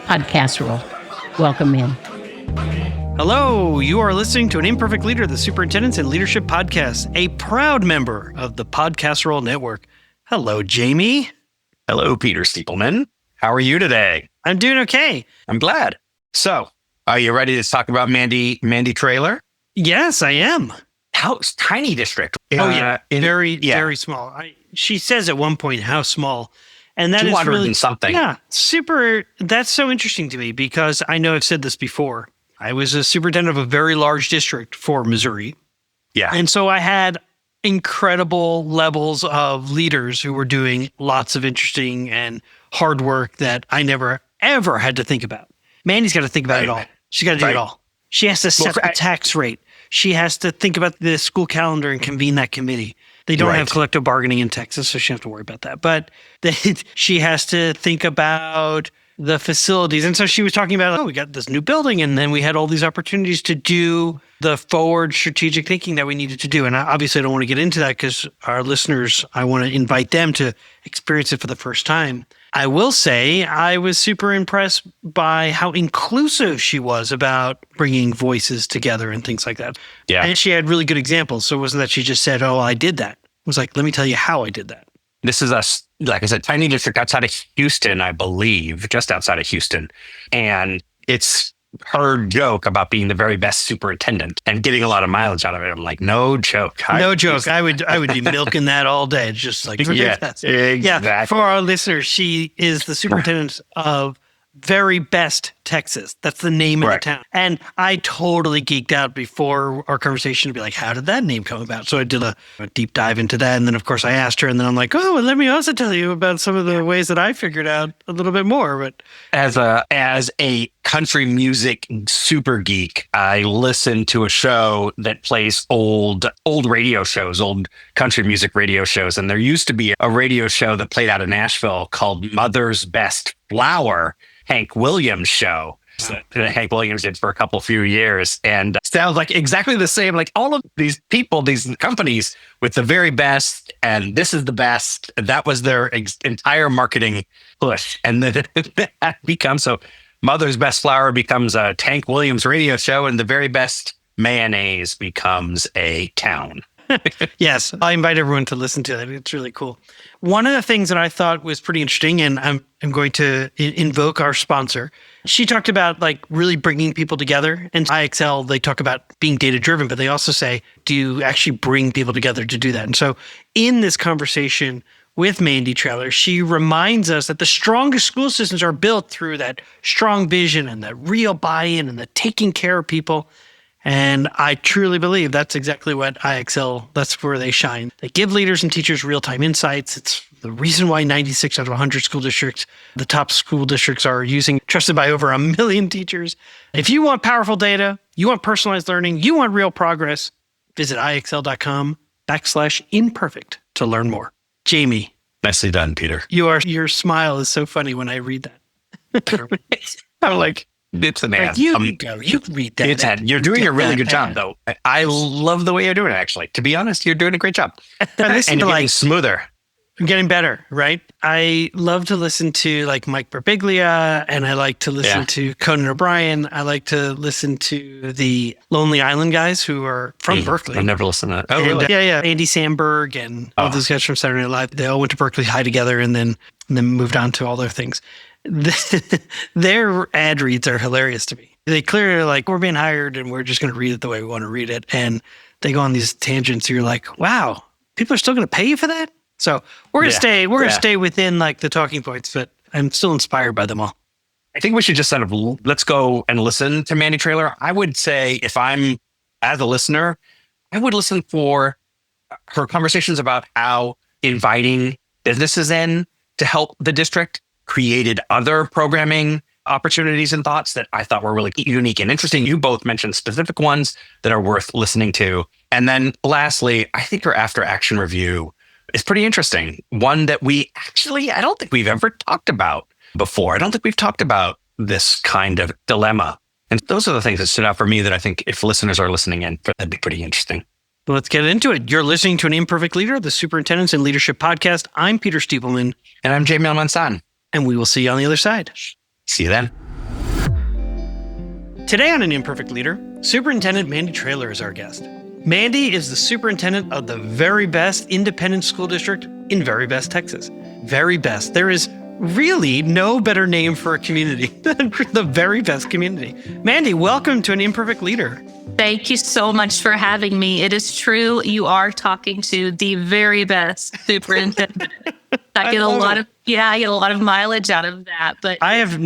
podcast role. Welcome in. Hello, you are listening to An Imperfect Leader, the Superintendents and Leadership Podcast, a proud member of the Podcast Roll Network. Hello, Jamie. Hello, Peter Stiepelman. How are you today? I'm doing okay. I'm glad. So, are you ready to talk about Mandy Traylor? Yes, I am. House, tiny district. Very small. She says at one point how small. And that 200 is really and something. Yeah, super. That's so interesting to me because I know I've said this before. I was a superintendent of a very large district for Missouri. Yeah. And so I had incredible levels of leaders who were doing lots of interesting and hard work that I never, ever had to think about. Mandy's got to think about it all. She's got to do it all. She has to set the tax rate. She has to think about the school calendar and convene that committee. They don't have collective bargaining in Texas, so she doesn't have to worry about that. But she has to think about the facilities. And so she was talking about, we got this new building, and then we had all these opportunities to do the forward strategic thinking that we needed to do. And obviously I don't want to get into that because our listeners, I want to invite them to experience it for the first time. I will say I was super impressed by how inclusive she was about bringing voices together and things like that. Yeah. And she had really good examples. So it wasn't that she just said, I did that. It was like, let me tell you how I did that. This is like I said, tiny district outside of Houston, I believe, just outside of Houston. And it's her joke about being the very best superintendent and getting a lot of mileage out of it. I'm like, no joke. No joke. I would be milking that all day. It's just like, exactly. Yeah. For our listeners, she is the superintendent of Veribest, Texas. That's the name of the town. And I totally geeked out before our conversation to be like, how did that name come about? So I did a deep dive into that. And then, of course, I asked her. And then I'm like, well, let me also tell you about some of the ways that I figured out a little bit more. But as a country music super geek, I listen to a show that plays old radio shows, old country music radio shows. And there used to be a radio show that played out of Nashville called Mother's Best Flower, Hank Williams show that Hank Williams did for a few years. And sounds like exactly the same, like all of these people, these companies with the very best, and this is the best. That was their entire marketing push. And then that becomes, so Mother's Best Flower becomes a Hank Williams radio show, and the very best mayonnaise becomes a town. Yes, I invite everyone to listen to it. It's really cool. One of the things that I thought was pretty interesting, and I'm going to invoke our sponsor. She talked about like really bringing people together. And IXL, they talk about being data-driven, but they also say, do you actually bring people together to do that? And so in this conversation with Mandy Traylor, she reminds us that the strongest school systems are built through that strong vision and that real buy-in and the taking care of people. And I truly believe that's exactly what IXL, that's where they shine. They give leaders and teachers real-time insights. It's the reason why 96 out of 100 school districts, the top school districts are using, trusted by over 1 million teachers. If you want powerful data, you want personalized learning, you want real progress, visit IXL.com/imperfect to learn more. Jamie. Nicely done, Peter. Your smile is so funny when I read that. I'm like, it's an ad. You read that. It's ad. You're doing a really good job, though. I love the way you're doing it, actually. To be honest, you're doing a great job. And you're getting smoother. I'm getting better, right? I love to listen to like Mike Birbiglia, and I like to listen to Conan O'Brien. I like to listen to the Lonely Island guys who are from Berkeley. I've never listened to that. Oh, really? Yeah. Andy Samberg and all those guys from Saturday Night Live. They all went to Berkeley High together and then moved on to all their things. Their ad reads are hilarious to me. They clearly are like, we're being hired and we're just going to read it the way we want to read it. And they go on these tangents. You're like, wow, people are still going to pay you for that? So we're going to stay. We're going to stay within like the talking points, but I'm still inspired by them all. I think we should just let's go and listen to Mandy Traylor. I would say if I'm as a listener, I would listen for her conversations about how inviting businesses in to help the district created other programming opportunities and thoughts that I thought were really unique and interesting. You both mentioned specific ones that are worth listening to. And then lastly, I think her after action review is pretty interesting. One that I don't think we've ever talked about before. I don't think we've talked about this kind of dilemma. And those are the things that stood out for me that I think if listeners are listening in, that'd be pretty interesting. Let's get into it. You're listening to An Imperfect Leader, the Superintendents and Leadership Podcast. I'm Peter Stiepelman. And I'm Jamie Almansan. And we will see you on the other side. See you then. Today on An Imperfect Leader, Superintendent Mandy Traylor is our guest. Mandy is the superintendent of the Veribest Independent School District in Veribest, Texas. Veribest. There is really no better name for a community than the Veribest community. Mandy, welcome to An Imperfect Leader. Thank you so much for having me. It is true. You are talking to the very best superintendent. I get a lot of mileage out of that. But I have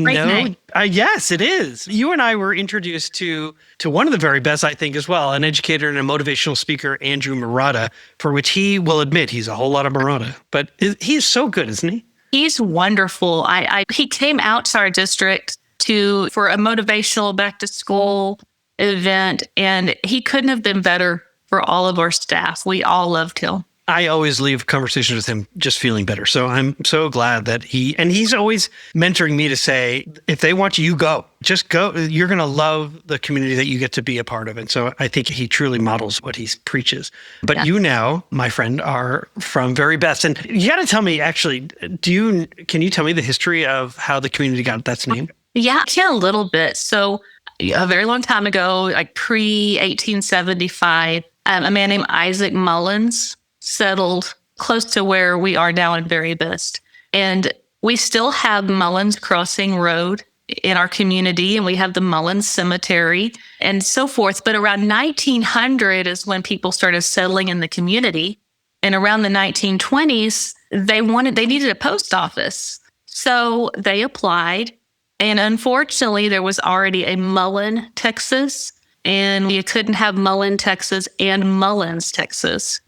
yes, it is. You and I were introduced to one of the very best, I think, as well, an educator and a motivational speaker, Andrew Marotta, for which he will admit he's a whole lot of Marotta. But he's so good, isn't he? He's wonderful. He came out to our district for a motivational back to school event, and he couldn't have been better for all of our staff. We all loved him. I always leave conversations with him just feeling better. So I'm so glad that he's always mentoring me to say, if they want you, go. Just go. You're going to love the community that you get to be a part of. And so I think he truly models what he preaches. But You now, my friend, are from Veribest. And you got to tell me, actually, can you tell me the history of how the community got that's name? Yeah, I can a little bit. So a very long time ago, like pre-1875, a man named Isaac Mullins settled close to where we are now in Veribest. And we still have Mullins Crossing Road in our community, and we have the Mullins Cemetery and so forth. But around 1900 is when people started settling in the community. And around the 1920s, they needed a post office. So they applied. And unfortunately, there was already a Mullen, Texas, and you couldn't have Mullen, Texas and Mullins, Texas.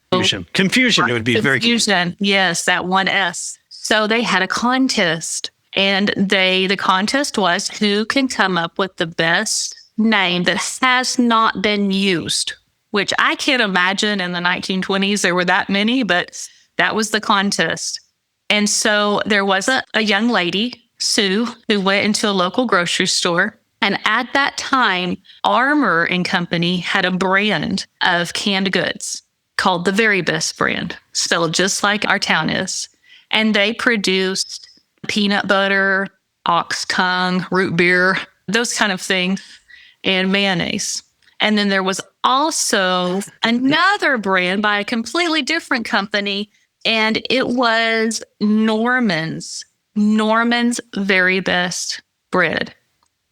Confusion. It would be very confusion. Yes, that one S. So they had a contest, and the contest was who can come up with the best name that has not been used, which I can't imagine in the 1920s there were that many, but that was the contest. And so there was a young lady, Sue, who went into a local grocery store. And at that time, Armour and Company had a brand of canned goods called the Veribest brand, spelled just like our town is. And they produced peanut butter, ox tongue, root beer, those kind of things, and mayonnaise. And then there was also another brand by a completely different company, and it was Norman's Veribest bread.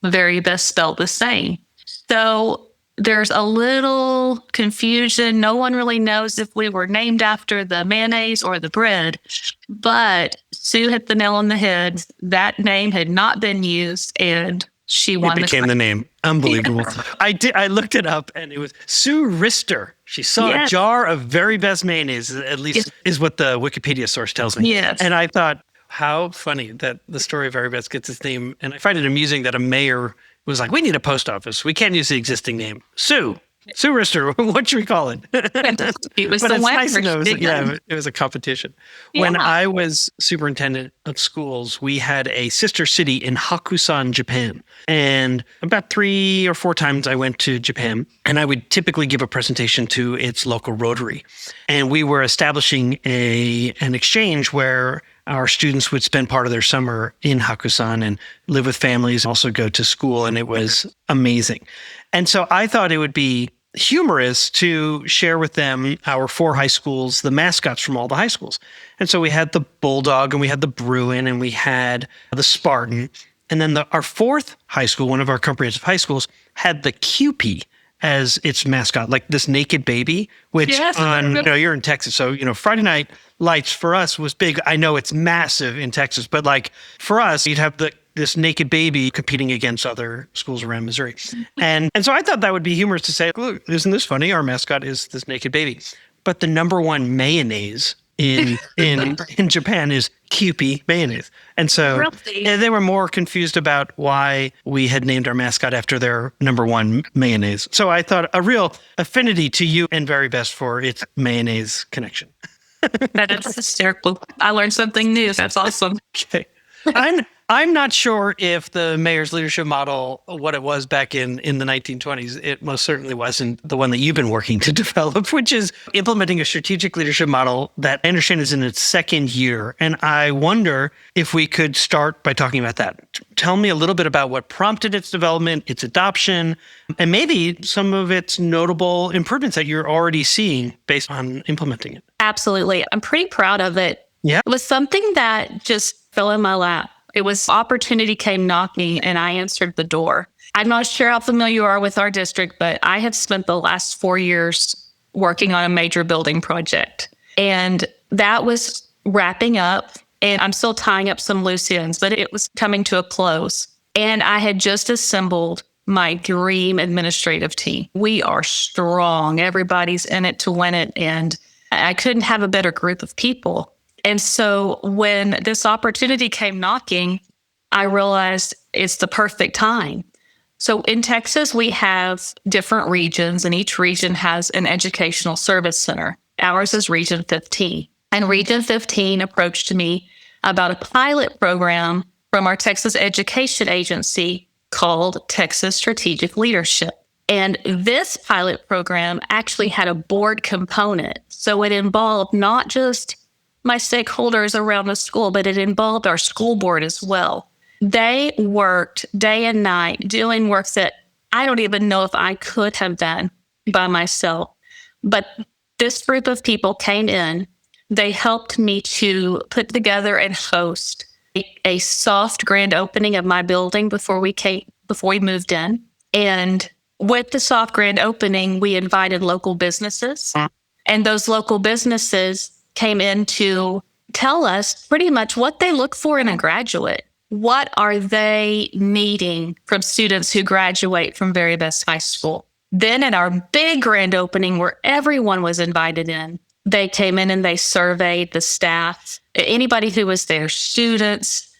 Veribest spelled the same. So there's a little confusion. No one really knows if we were named after the mayonnaise or the bread, but Sue hit the nail on the head. That name had not been used, and she won. It became the name. Unbelievable. Yeah. I looked it up, and it was Sue Rister. She saw a jar of Veribest mayonnaise, at least is what the Wikipedia source tells me. Yes. And I thought, how funny that the story of Veribest gets its name. And I find it amusing that a mayor was like, we need a post office. We can't use the existing name. Sue Rister, what should we call it? It was but the it's winner. Nice to know it was a competition. Yeah. When I was superintendent of schools, we had a sister city in Hakusan, Japan. And about 3 or 4 times I went to Japan, and I would typically give a presentation to its local Rotary. And we were establishing an exchange where our students would spend part of their summer in Hakusan and live with families, also go to school, and it was amazing. And so I thought it would be humorous to share with them our 4 high schools, the mascots from all the high schools. And so we had the Bulldog, and we had the Bruin, and we had the Spartan. And then our 4th high school, one of our comprehensive high schools, had the Kewpie as its mascot, like this naked baby, which you're in Texas. So, Friday Night Lights for us was big. I know it's massive in Texas, but like for us, you'd have this naked baby competing against other schools around Missouri. And so I thought that would be humorous to say, look, isn't this funny? Our mascot is this naked baby. But the number one mayonnaise in Japan is Kewpie mayonnaise. And so they were more confused about why we had named our mascot after their number one mayonnaise. So I thought a real affinity to you and Veribest for its mayonnaise connection. That is hysterical. I learned something new. That's awesome. Okay. I'm not sure if the mayor's leadership model, what it was back in the 1920s, it most certainly wasn't the one that you've been working to develop, which is implementing a strategic leadership model that I understand is in its second year. And I wonder if we could start by talking about that. Tell me a little bit about what prompted its development, its adoption, and maybe some of its notable improvements that you're already seeing based on implementing it. Absolutely. I'm pretty proud of it. Yeah. It was something that just fell in my lap. It was opportunity came knocking and I answered the door. I'm not sure how familiar you are with our district, but I have spent the last 4 years working on a major building project. And that was wrapping up and I'm still tying up some loose ends, but it was coming to a close. And I had just assembled my dream administrative team. We are strong. Everybody's in it to win it. And I couldn't have a better group of people. And so when this opportunity came knocking, I realized it's the perfect time. So in Texas, we have different regions, and each region has an educational service center. Ours is Region 15. And Region 15 approached me about a pilot program from our Texas Education Agency called Texas Strategic Leadership. And this pilot program actually had a board component. So it involved not just my stakeholders around the school, but it involved our school board as well. They worked day and night doing work that I don't even know if I could have done by myself. But this group of people came in. They helped me to put together and host a soft grand opening of my building before we moved in. And with the soft grand opening, we invited local businesses. And those local businesses came in to tell us pretty much what they look for in a graduate. What are they needing from students who graduate from Veribest High School? Then at our big grand opening where everyone was invited in, they came in and they surveyed the staff, anybody who was there, students.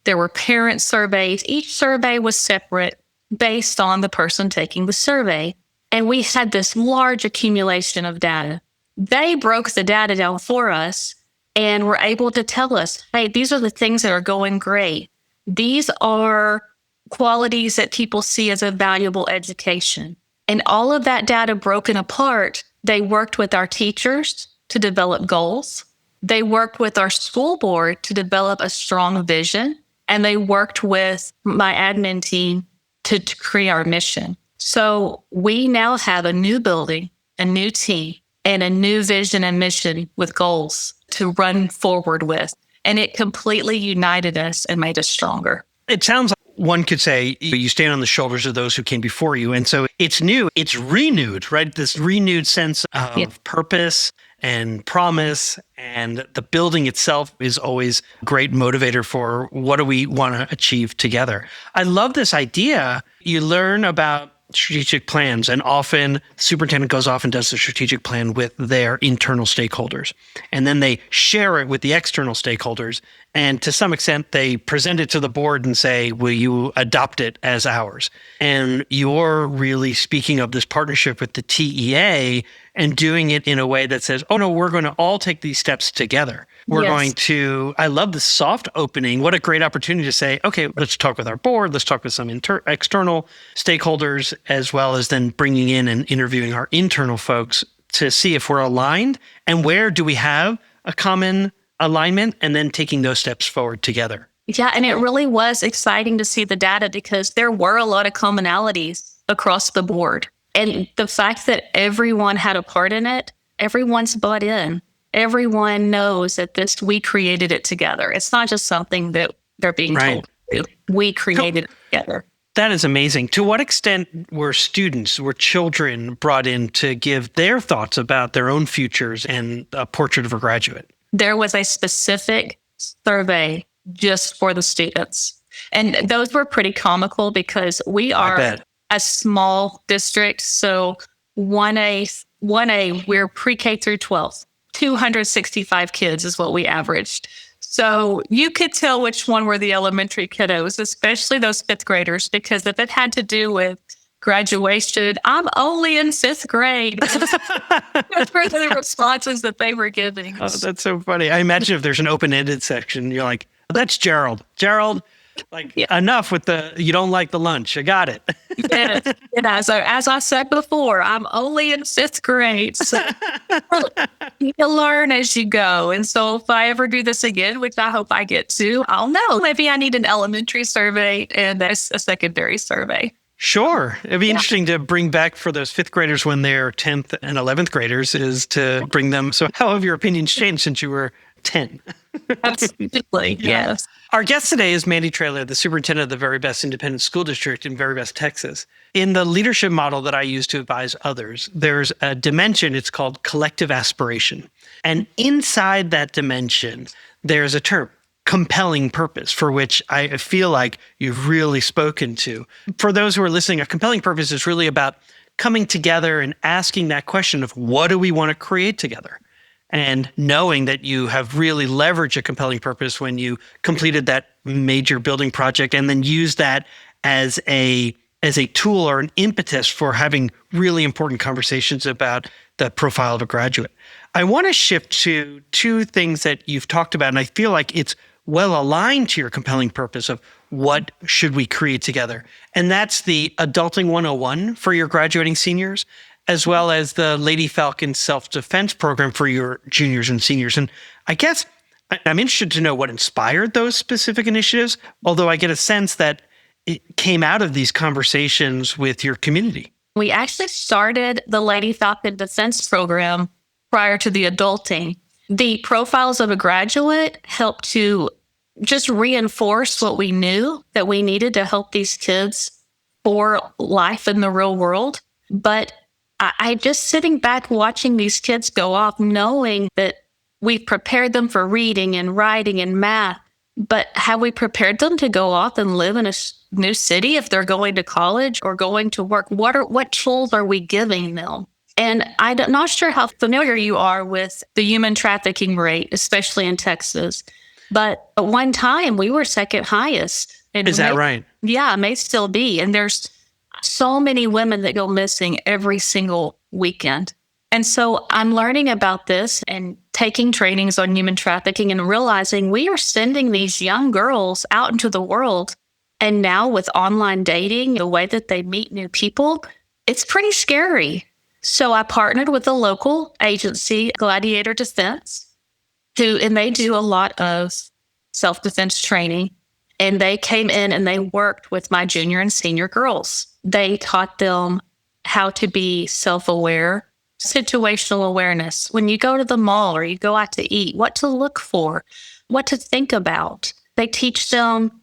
There were parent surveys. Each survey was separate based on the person taking the survey. And we had this large accumulation of data. They broke the data down for us and were able to tell us, hey, these are the things that are going great. These are qualities that people see as a valuable education. And all of that data broken apart, they worked with our teachers to develop goals. They worked with our school board to develop a strong vision. And they worked with my admin team to create our mission. So we now have a new building, a new team, and a new vision and mission with goals to run forward with. And it completely united us and made us stronger. It sounds like one could say you stand on the shoulders of those who came before you. And so it's new, it's renewed, right? This renewed sense of purpose and promise. And the building itself is always a great motivator for what do we want to achieve together. I love this idea. You learn about strategic plans, and often the superintendent goes off and does the strategic plan with their internal stakeholders. And then they share it with the external stakeholders. And to some extent, they present it to the board and say, will you adopt it as ours? And you're really speaking of this partnership with the TEA and doing it in a way that says, oh no, we're going to all take these steps together. We're going to, I love the soft opening. What a great opportunity to say, okay, let's talk with our board. Let's talk with some external stakeholders, as well as then bringing in and interviewing our internal folks to see if we're aligned and where do we have a common alignment, and then taking those steps forward together. Yeah, and it really was exciting to see the data because there were a lot of commonalities across the board. And the fact that everyone had a part in it, everyone's bought in. Everyone knows that we created it together. It's not just something that they're being told to do. We created it together. That is amazing. To what extent were children brought in to give their thoughts about their own futures and a portrait of a graduate? There was a specific survey just for the students. And those were pretty comical because we are a small district. So 1A, we're pre-K through 12. 265 kids is what we averaged. So you could tell which one were the elementary kiddos, especially those fifth graders, because if it had to do with graduation, I'm only in fifth grade. Those were the responses that they were giving. Oh, that's so funny. I imagine if there's an open-ended section, you're like, that's Gerald. Gerald, Like, Yeah. enough with you don't like the lunch. I got it. So as I said before, I'm only in 5th grade. So you can learn as you go. And so if I ever do this again, which I hope I get to, I'll know. Maybe I need an elementary survey and a secondary survey. Sure. It'd be interesting to bring back for those 5th graders when they're 10th and 11th graders is to bring them. So how have your opinions changed since you were 10? Absolutely. Yes. Our guest today is Mandy Traylor, the superintendent of the Veribest Independent School District in Veribest, Texas. In the leadership model that I use to advise others, there's a dimension, it's called collective aspiration. And inside that dimension, there's a term, compelling purpose, for which I feel like you've really spoken to. For those who are listening, a compelling purpose is really about coming together and asking that question of what do we want to create together? And knowing that you have really leveraged a compelling purpose when you completed that major building project and then used that as a tool or an impetus for having really important conversations about the profile of a graduate. I want to shift to 2 things that you've talked about, and I feel like it's well aligned to your compelling purpose of what should we create together. And that's the Adulting 101 for your graduating seniors, as well as the Lady Falcon Self-Defense program for your juniors and seniors. And I guess I'm interested to know what inspired those specific initiatives, although I get a sense that it came out of these conversations with your community. We actually started the Lady Falcon Defense program prior to the adulting. The profiles of a graduate helped to just reinforce what we knew that we needed to help these kids for life in the real world. But I just sitting back watching these kids go off, knowing that we've prepared them for reading and writing and math, but have we prepared them to go off and live in a new city if they're going to college or going to work? What tools are we giving them? And I'm not sure how familiar you are with the human trafficking rate, especially in Texas. But at one time, we were second highest. Is that right? Yeah, it may still be. And there's so many women that go missing every single weekend. And so I'm learning about this and taking trainings on human trafficking and realizing we are sending these young girls out into the world. And now with online dating, the way that they meet new people, it's pretty scary. So I partnered with a local agency, Gladiator Defense, and they do a lot of self-defense training. And they came in and they worked with my junior and senior girls. They taught them how to be self-aware, situational awareness. When you go to the mall or you go out to eat, what to look for, what to think about. They teach them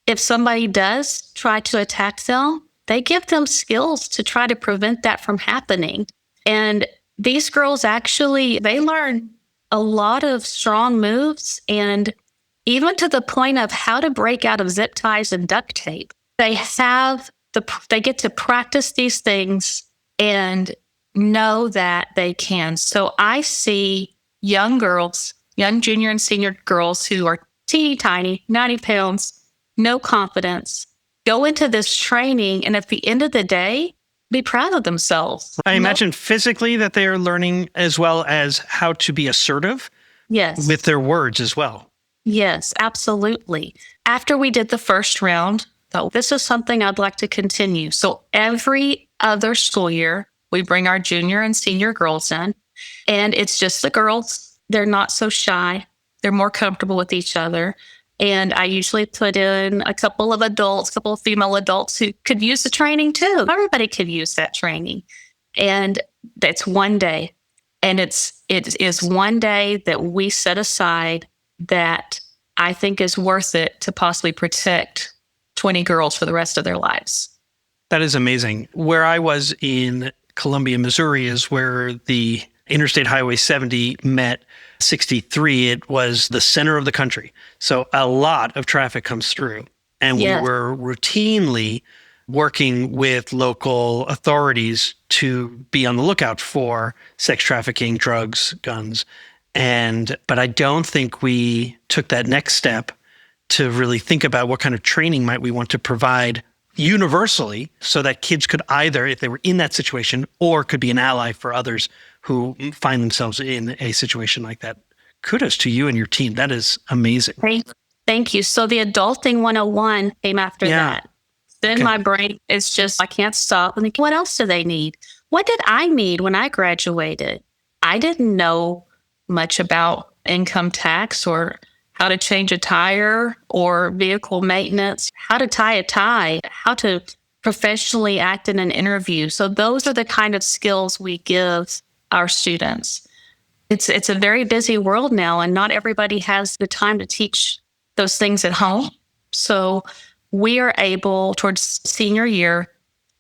if somebody does try to attack them, they give them skills to try to prevent that from happening. And these girls actually, they learn a lot of strong moves and even to the point of how to break out of zip ties and duct tape. They get to practice these things and know that they can. So I see young girls, young junior and senior girls who are teeny tiny, 90 pounds, no confidence, go into this training and at the end of the day, be proud of themselves. I imagine physically that they are learning as well as how to be assertive. Yes. With their words as well. Yes, absolutely. After we did the first round, though, this is something I'd like to continue. So every other school year, we bring our junior and senior girls in, and it's just the girls. They're not so shy. They're more comfortable with each other. And I usually put in a couple of female adults who could use the training too. Everybody could use that training. And that's one day. And it is one day that we set aside that I think is worth it to possibly protect 20 girls for the rest of their lives. That is amazing. Where I was in Columbia, Missouri is where the Interstate Highway 70 met 63. It was the center of the country. So a lot of traffic comes through. And Yes. we were routinely working with local authorities to be on the lookout for sex trafficking, drugs, guns. But I don't think we took that next step to really think about what kind of training might we want to provide universally so that kids could either, if they were in that situation, or could be an ally for others who find themselves in a situation like that. Kudos to you and your team. That is amazing. Thank you. So the Adulting 101 came after Yeah. that. Then my brain is just, I can't stop. And what else do they need? What did I need when I graduated? I didn't know much about income tax or how to change a tire or vehicle maintenance, how to tie a tie, how to professionally act in an interview. So those are the kind of skills we give our students. It's a very busy world now, and not everybody has the time to teach those things at home. So we are able, towards senior year,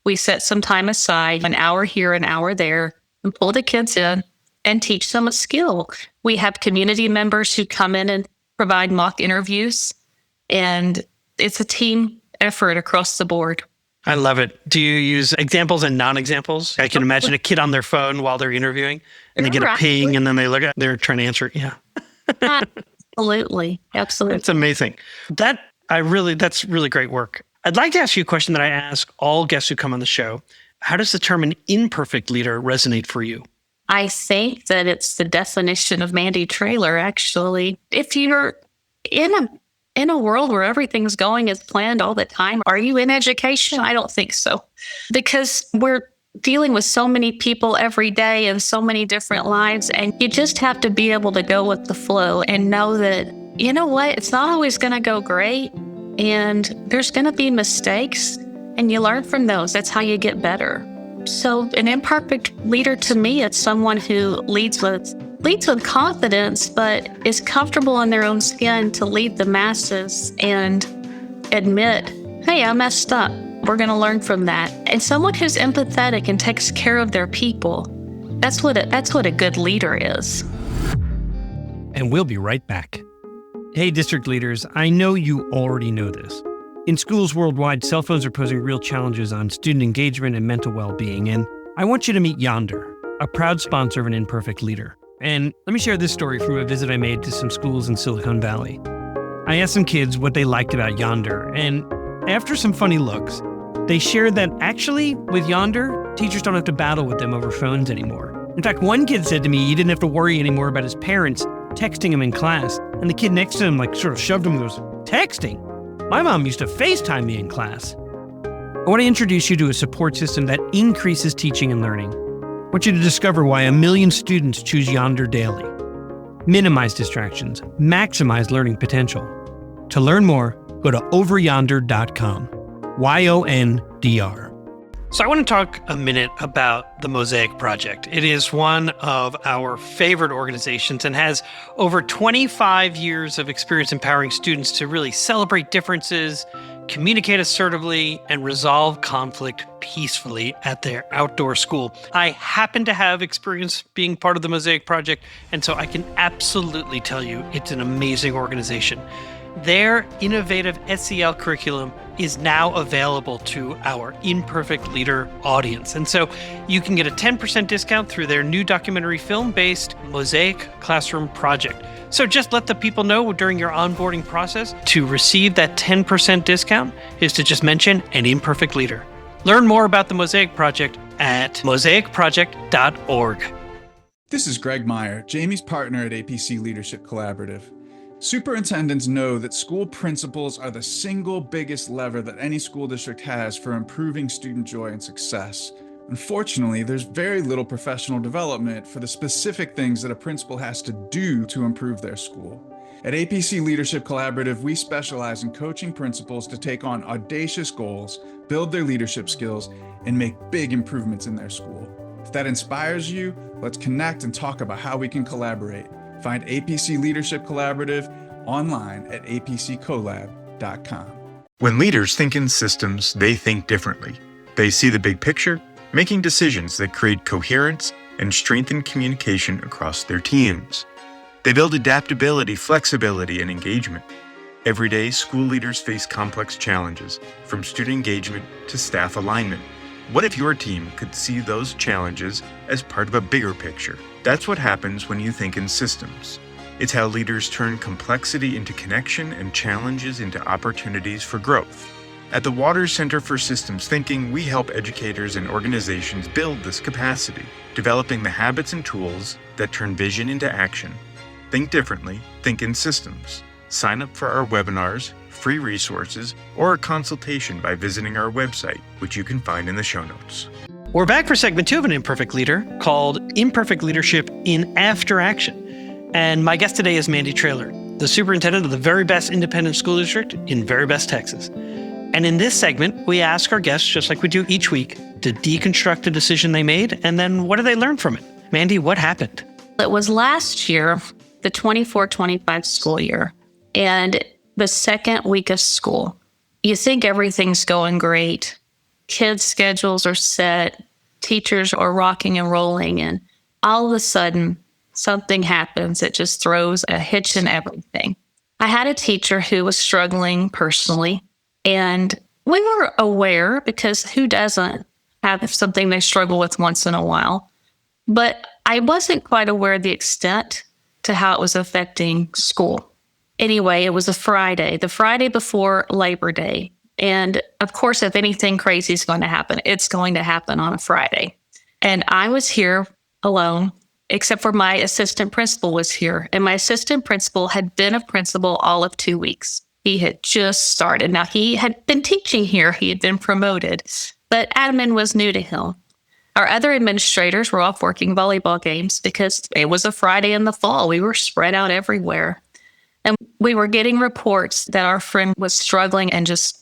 we set some time aside, an hour here, an hour there, and pull the kids in and teach them a skill. We have community members who come in and provide mock interviews, and it's a team effort across the board. I love it. Do you use examples and non-examples? I can imagine a kid on their phone while they're interviewing and they get a ping and then they look at they're trying to answer it. Yeah. Absolutely. It's amazing. That's really great work. I'd like to ask you a question that I ask all guests who come on the show. How does the term an imperfect leader resonate for you? I think that it's the definition of Mandy Traylor, actually. If you're in a world where everything's going as planned all the time, are you in education? I don't think so. Because we're dealing with so many people every day and so many different lives, and you just have to be able to go with the flow and know that, you know what, it's not always going to go great, and there's going to be mistakes, and you learn from those. That's how you get better. So an imperfect leader, to me, it's someone who leads with confidence, but is comfortable in their own skin to lead the masses and admit, hey, I messed up. We're going to learn from that. And someone who's empathetic and takes care of their people. That's what a good leader is. And we'll be right back. Hey, district leaders, I know you already know this. In schools worldwide, cell phones are posing real challenges on student engagement and mental well-being, and I want you to meet Yonder, a proud sponsor of An Imperfect Leader. And let me share this story from a visit I made to some schools in Silicon Valley. I asked some kids what they liked about Yonder, and after some funny looks, they shared that actually, with Yonder, teachers don't have to battle with them over phones anymore. In fact, one kid said to me he didn't have to worry anymore about his parents texting him in class, and the kid next to him sort of shoved him and goes, "Texting? My mom used to FaceTime me in class." I want to introduce you to a support system that increases teaching and learning. I want you to discover why 1 million students choose Yonder daily. Minimize distractions, maximize learning potential. To learn more, go to overyonder.com. YONDR. So I want to talk a minute about the Mosaic Project. It is one of our favorite organizations and has over 25 years of experience empowering students to really celebrate differences, communicate assertively, and resolve conflict peacefully at their outdoor school. I happen to have experience being part of the Mosaic Project, and so I can absolutely tell you it's an amazing organization. Their innovative SEL curriculum is now available to our Imperfect Leader audience. And so you can get a 10% discount through their new documentary film-based Mosaic Classroom Project. So just let the people know during your onboarding process to receive that 10% discount is to just mention An Imperfect Leader. Learn more about the Mosaic Project at mosaicproject.org. This is Greg Meyer, Jamie's partner at APC Leadership Collaborative. Superintendents know that school principals are the single biggest lever that any school district has for improving student joy and success. Unfortunately, there's very little professional development for the specific things that a principal has to do to improve their school. At APC Leadership Collaborative, we specialize in coaching principals to take on audacious goals, build their leadership skills, and make big improvements in their school. If that inspires you, let's connect and talk about how we can collaborate. Find APC Leadership Collaborative online at apccolab.com. When leaders think in systems, they think differently. They see the big picture, making decisions that create coherence and strengthen communication across their teams. They build adaptability, flexibility, and engagement. Every day, school leaders face complex challenges, from student engagement to staff alignment. What if your team could see those challenges as part of a bigger picture? That's what happens when you think in systems. It's how leaders turn complexity into connection and challenges into opportunities for growth. At the Waters Center for Systems Thinking, we help educators and organizations build this capacity, developing the habits and tools that turn vision into action. Think differently, think in systems. Sign up for our webinars, free resources, or a consultation by visiting our website, which you can find in the show notes. We're back for segment 2 of An Imperfect Leader called Imperfect Leadership in After Action. And my guest today is Mandy Traylor, the superintendent of the Veribest Independent School District in Veribest, Texas. And in this segment, we ask our guests, just like we do each week, to deconstruct a decision they made, and then what did they learn from it? Mandy, what happened? It was last year, the 24-25 school year, and the second week of school. You think everything's going great. Kids' schedules are set. Teachers are rocking and rolling. And all of a sudden, something happens that just throws a hitch in everything. I had a teacher who was struggling personally. And we were aware, because who doesn't have something they struggle with once in a while? But I wasn't quite aware of the extent to how it was affecting school. Anyway, it was a Friday, the Friday before Labor Day. And of course, if anything crazy is going to happen, it's going to happen on a Friday. And I was here alone, except for my assistant principal was here. And my assistant principal had been a principal all of 2 weeks. He had just started. Now, he had been teaching here. He had been promoted, but admin was new to him. Our other administrators were off working volleyball games because it was a Friday in the fall. We were spread out everywhere. And we were getting reports that our friend was struggling and just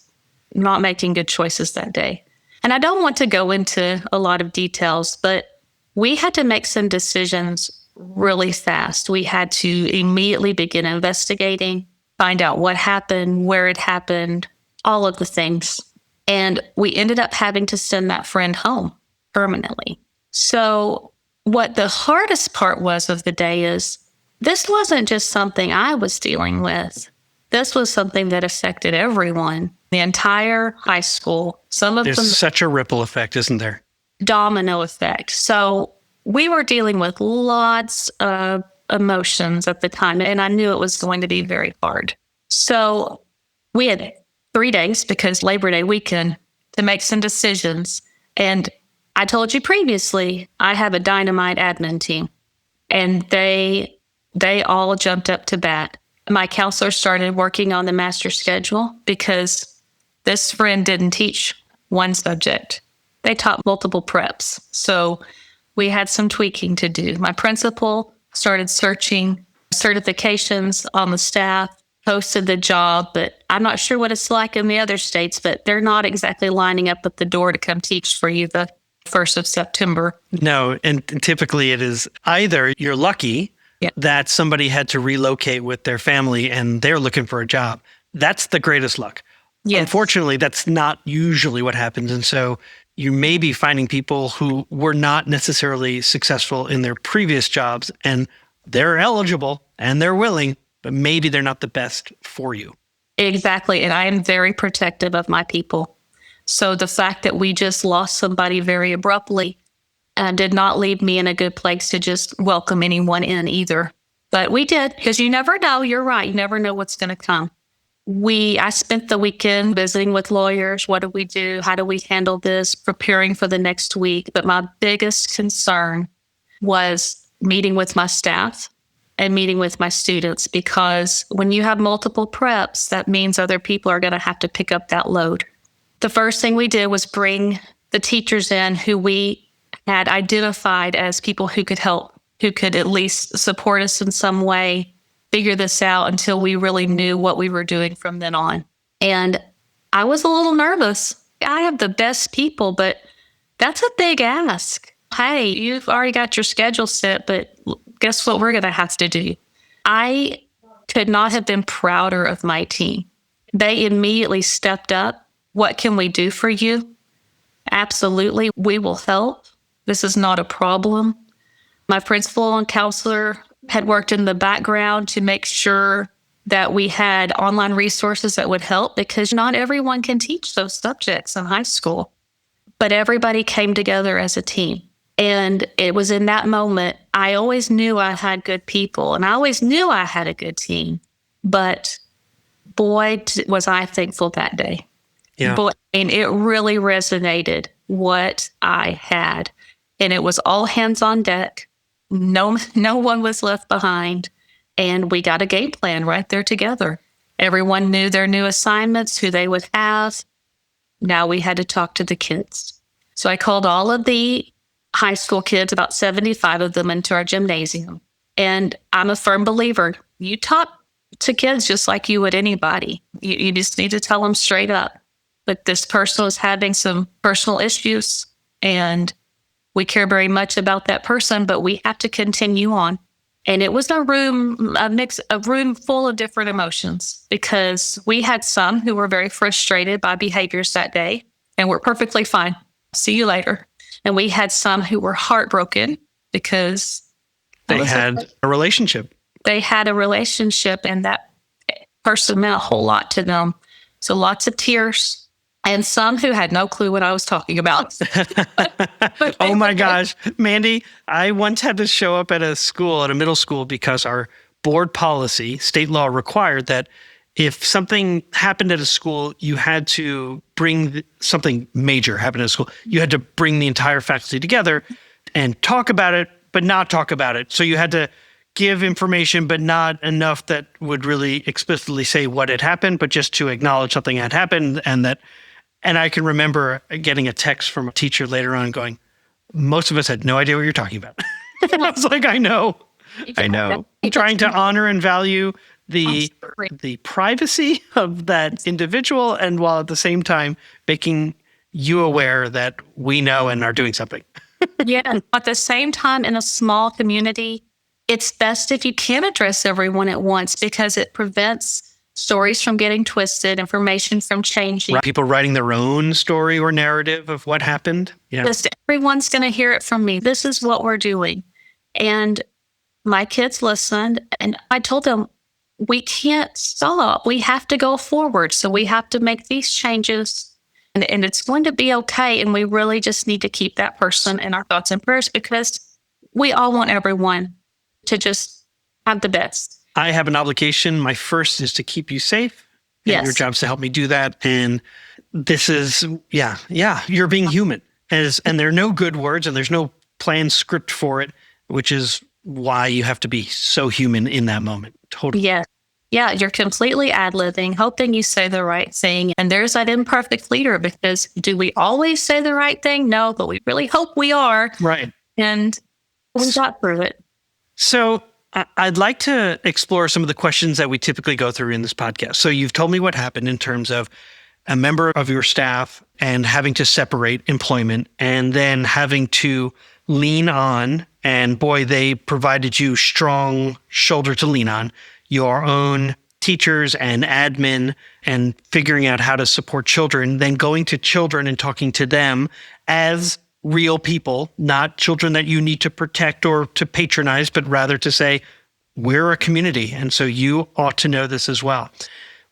not making good choices that day. And I don't want to go into a lot of details, but we had to make some decisions really fast. We had to immediately begin investigating, find out what happened, where it happened, all of the things. And we ended up having to send that friend home permanently. So what the hardest part was of the day is this wasn't just something I was dealing with. This was something that affected everyone, the entire high school. Some of them, There's such a ripple effect, isn't there? Domino effect. So we were dealing with lots of emotions at the time, and I knew it was going to be very hard. So we had 3 days, because Labor Day weekend, to make some decisions. And I told you previously, I have a dynamite admin team, and they all jumped up to bat. My counselor started working on the master schedule because this friend didn't teach one subject. They taught multiple preps. So we had some tweaking to do. My principal started searching certifications on the staff, posted the job, but I'm not sure what it's like in the other states, but they're not exactly lining up at the door to come teach for you the 1st of September. No, and typically it is either you're lucky that somebody had to relocate with their family and they're looking for a job. That's the greatest luck. Yes. Unfortunately, that's not usually what happens. And so you may be finding people who were not necessarily successful in their previous jobs, and they're eligible and they're willing, but maybe they're not the best for you. Exactly. And I am very protective of my people. So the fact that we just lost somebody very abruptly did not leave me in a good place to just welcome anyone in either. But we did, because you never know. You're right. You never know what's going to come. I spent the weekend visiting with lawyers. What do we do? How do we handle this? Preparing for the next week. But my biggest concern was meeting with my staff and meeting with my students, because when you have multiple preps, that means other people are going to have to pick up that load. The first thing we did was bring the teachers in who we had identified as people who could help, who could at least support us in some way, figure this out until we really knew what we were doing from then on. And I was a little nervous. I have the best people, but that's a big ask. Hey, you've already got your schedule set, but guess what we're going to have to do? I could not have been prouder of my team. They immediately stepped up. What can we do for you? Absolutely, we will help. This is not a problem. My principal and counselor had worked in the background to make sure that we had online resources that would help, because not everyone can teach those subjects in high school. But everybody came together as a team. And it was in that moment, I always knew I had good people, and I always knew I had a good team. But boy, was I thankful that day. Yeah. Boy, and it really resonated what I had. And it was all hands on deck. No one was left behind. And we got a game plan right there together. Everyone knew their new assignments, who they would have. Now we had to talk to the kids. So I called all of the high school kids, about 75 of them, into our gymnasium. And I'm a firm believer. You talk to kids just like you would anybody. You just need to tell them straight up that this person is having some personal issues and we care very much about that person, but we have to continue on. And it was a room full of different emotions, because we had some who were very frustrated by behaviors that day and were perfectly fine. See you later. And we had some who were heartbroken because they had a relationship. They had a relationship and that person meant a whole lot to them. So lots of tears. And some who had no clue what I was talking about. Oh my gosh. Mandy, I once had to show up at a middle school, because our board policy, state law, required that if something happened at a school, you had to bring something major happened at a school. You had to bring the entire faculty together and talk about it, but not talk about it. So you had to give information, but not enough that would really explicitly say what had happened, but just to acknowledge something had happened. And I can remember getting a text from a teacher later on going, most of us had no idea what you're talking about. I was like, I know. I'm trying to honor and value the privacy of that individual, and while at the same time making you aware that we know and are doing something. Yeah. At the same time, in a small community, it's best if you can address everyone at once, because it prevents stories from getting twisted, information from changing. People writing their own story or narrative of what happened. Yeah. Just everyone's going to hear it from me. This is what we're doing. And my kids listened, and I told them, we can't stop. We have to go forward. So we have to make these changes, and it's going to be okay. And we really just need to keep that person in our thoughts and prayers, because we all want everyone to just have the best. I have an obligation. My first is to keep you safe. Yes. Your job is to help me do that. And this is, you're being human. And there are no good words, and there's no planned script for it, which is why you have to be so human in that moment. Totally. Yes. Yeah, you're completely ad-libbing, hoping you say the right thing. And there's that imperfect leader, because do we always say the right thing? No, but we really hope we are. Right. And we got through it. So I'd like to explore some of the questions that we typically go through in this podcast. So you've told me what happened in terms of a member of your staff and having to separate employment, and then having to lean on, and boy, they provided you strong shoulder to lean on, your own teachers and admin, and figuring out how to support children, then going to children and talking to them as real people, not children that you need to protect or to patronize, but rather to say, we're a community, and so you ought to know this as well.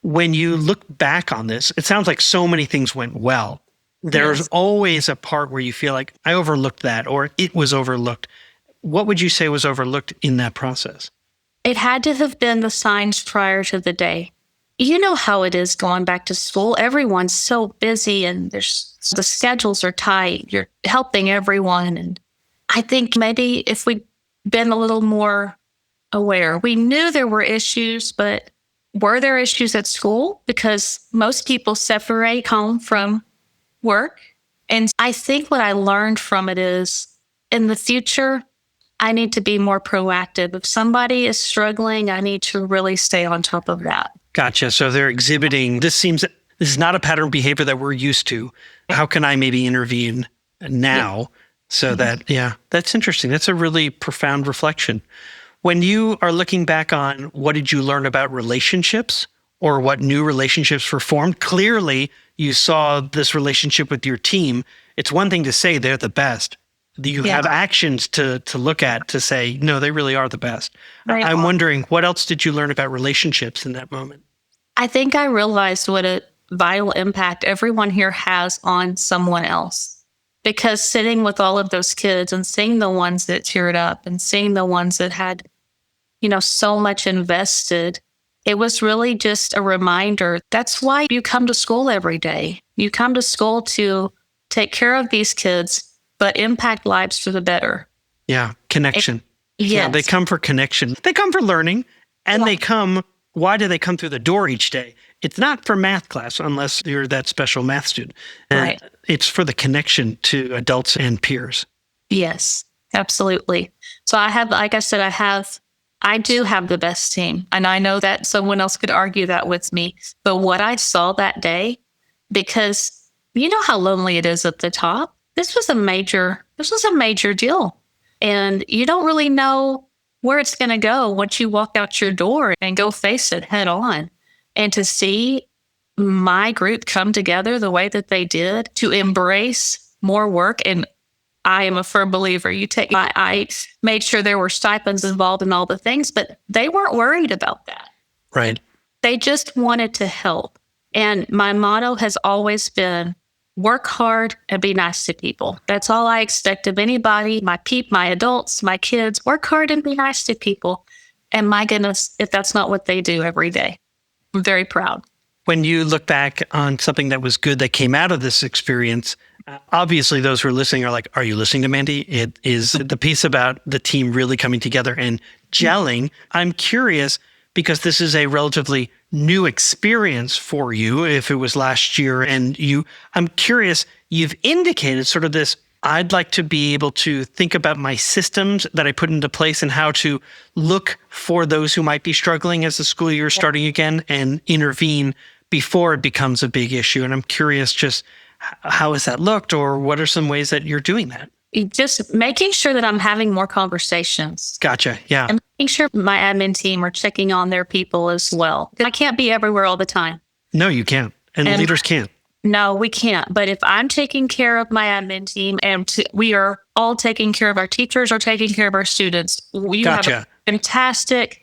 When you look back on this, it sounds like so many things went well. There's always a part where you feel like, I overlooked that, or it was overlooked. What would you say was overlooked in that process? It had to have been the signs prior to the day. You know how it is going back to school. Everyone's so busy, and the schedules are tight. You're helping everyone. And I think maybe if we'd been a little more aware, we knew there were issues, but were there issues at school? Because most people separate home from work. And I think what I learned from it is, in the future, I need to be more proactive. If somebody is struggling, I need to really stay on top of that. Gotcha. So they're exhibiting, this is not a pattern behavior that we're used to. How can I maybe intervene now so that, that's interesting. That's a really profound reflection. When you are looking back on what did you learn about relationships, or what new relationships were formed, clearly you saw this relationship with your team. It's one thing to say they're the best. You have actions to look at to say, no, they really are the best. I'm wondering, what else did you learn about relationships in that moment? I think I realized what a vital impact everyone here has on someone else. Because sitting with all of those kids and seeing the ones that teared up and seeing the ones that had, so much invested, it was really just a reminder. That's why you come to school every day. You come to school to take care of these kids, but impact lives for the better. Yeah, connection. Yes. Yeah, they come for connection. They come for learning. And they come, why do they come through the door each day? It's not for math class unless you're that special math student. Right. It's for the connection to adults and peers. Yes, absolutely. So I have, like I said, I do have the best team. And I know that someone else could argue that with me. But what I saw that day, because you know how lonely it is at the top. This was a major deal. And you don't really know where it's going to go once you walk out your door and go face it head on. And to see my group come together the way that they did to embrace more work. And I am a firm believer. I made sure there were stipends involved in all the things, but they weren't worried about that. Right. They just wanted to help. And my motto has always been, work hard and be nice to people. That's all I expect of anybody, my adults, my kids. Work hard and be nice to people. And my goodness, if that's not what they do every day, I'm very proud. When you look back on something that was good that came out of this experience, obviously those who are listening are like, are you listening to Mandy? It is the piece about the team really coming together and gelling. I'm curious, because this is a relatively new experience for you, if it was last year, and I'm curious, you've indicated sort of this, I'd like to be able to think about my systems that I put into place and how to look for those who might be struggling as the school year is starting again and intervene before it becomes a big issue. And I'm curious just how has that looked, or what are some ways that you're doing that? Just making sure that I'm having more conversations. Gotcha. Yeah. And making sure my admin team are checking on their people as well. I can't be everywhere all the time. No, you can't. And leaders can't. No, we can't. But if I'm taking care of my admin team and we are all taking care of our teachers or taking care of our students, we have a fantastic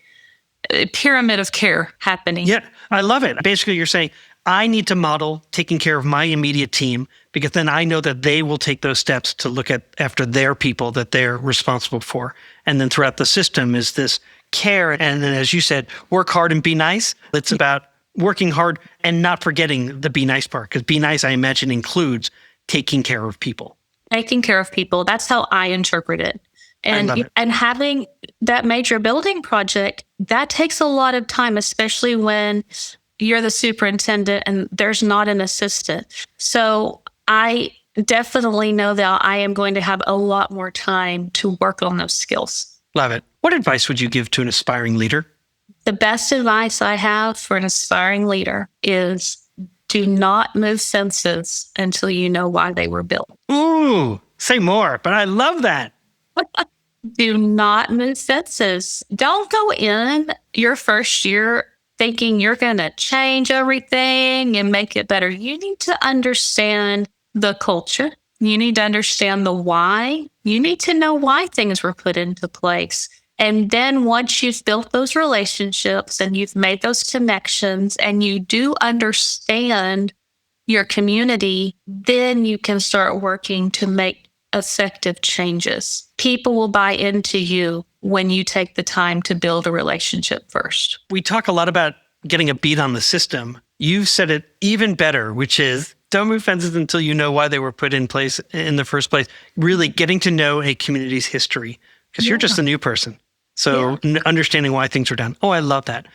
pyramid of care happening. Yeah, I love it. Basically, you're saying, I need to model taking care of my immediate team, because then I know that they will take those steps to look after their people that they're responsible for. And then throughout the system is this care. And then, as you said, work hard and be nice. It's about working hard and not forgetting the be nice part, because be nice, I imagine, includes taking care of people. Taking care of people. That's how I interpret it. And having that major building project, that takes a lot of time, especially when you're the superintendent and there's not an assistant. So I definitely know that I am going to have a lot more time to work on those skills. Love it. What advice would you give to an aspiring leader? The best advice I have for an aspiring leader is do not move fences until you know why they were built. Ooh, say more, but I love that. Do not move fences. Don't go in your first year thinking you're going to change everything and make it better. You need to understand the culture. You need to understand the why. You need to know why things were put into place. And then once you've built those relationships and you've made those connections and you do understand your community, then you can start working to make effective changes. People will buy into you when you take the time to build a relationship first. We talk a lot about getting a beat on the system. You've said it even better, which is don't move fences until you know why they were put in place in the first place. Really getting to know a community's history, because you're just a new person. So understanding why things are done. Oh, I love that.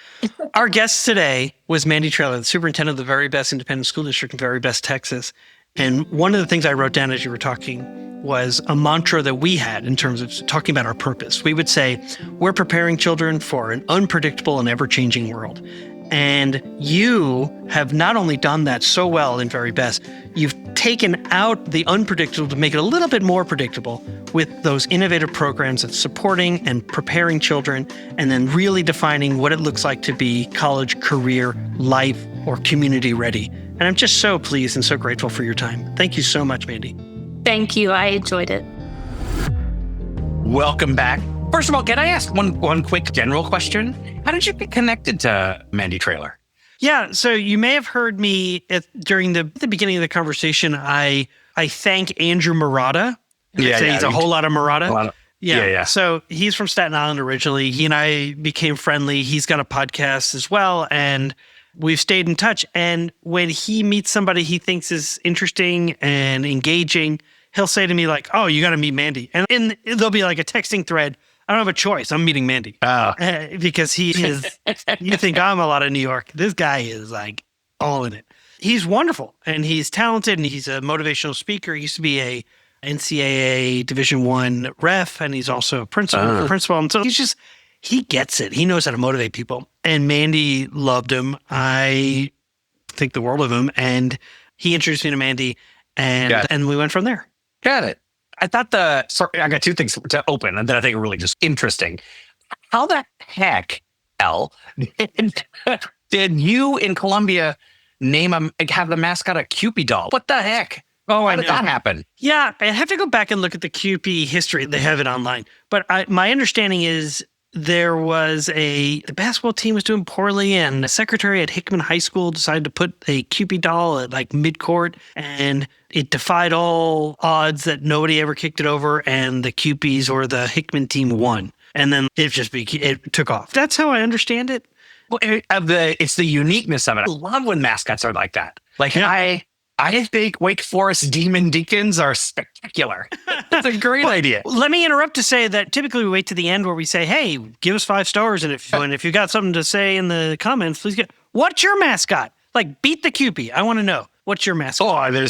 Our guest today was Mandy Traylor, the superintendent of the Veribest Independent School District in Veribest, Texas. And one of the things I wrote down as you were talking was a mantra that we had in terms of talking about our purpose. We would say, we're preparing children for an unpredictable and ever-changing world. And you have not only done that so well in Veribest, you've taken out the unpredictable to make it a little bit more predictable with those innovative programs of supporting and preparing children, and then really defining what it looks like to be college, career, life, or community ready. And I'm just so pleased and so grateful for your time. Thank you so much, Mandy. Thank you. I enjoyed it. Welcome back. First of all, can I ask one quick general question? How did you get connected to Mandy Traylor? Yeah, so you may have heard me during the beginning of the conversation. I thank Andrew Murata. He's a whole lot of Murata. Yeah. So he's from Staten Island originally. He and I became friendly. He's got a podcast as well, and we've stayed in touch. And when he meets somebody he thinks is interesting and engaging, he'll say to me like, "Oh, you got to meet Mandy," and there'll be like a texting thread I don't have a choice. I'm meeting Mandy. Because he is, you think I'm a lot of New York. This guy is like all in it. He's wonderful and he's talented and he's a motivational speaker. He used to be a NCAA Division I ref and he's also a principal. And so he gets it. He knows how to motivate people. And Mandy loved him. I think the world of him. And he introduced me to Mandy and we went from there. Got it. I thought I got two things to open and then I think are really just interesting. How the heck, Elle, did you in Columbia have the mascot a Cupid doll? What the heck? Oh, How did that happen? Yeah, I have to go back and look at the QP history. They have it online. But my understanding is there was the basketball team was doing poorly and the secretary at Hickman High School decided to put a Cupid doll at like midcourt and it defied all odds that nobody ever kicked it over and the Cupies or the Hickman team won. And then it took off. That's how I understand it. Well, it's the uniqueness of it. I love when mascots are like that. Like I think Wake Forest Demon Deacons are spectacular. That's a great idea. Let me interrupt to say that typically we wait to the end where we say, hey, give us 5 stars. And if you got something to say in the comments, please what's your mascot? Like beat the Cupid. I want to know. What's your mascot? Oh,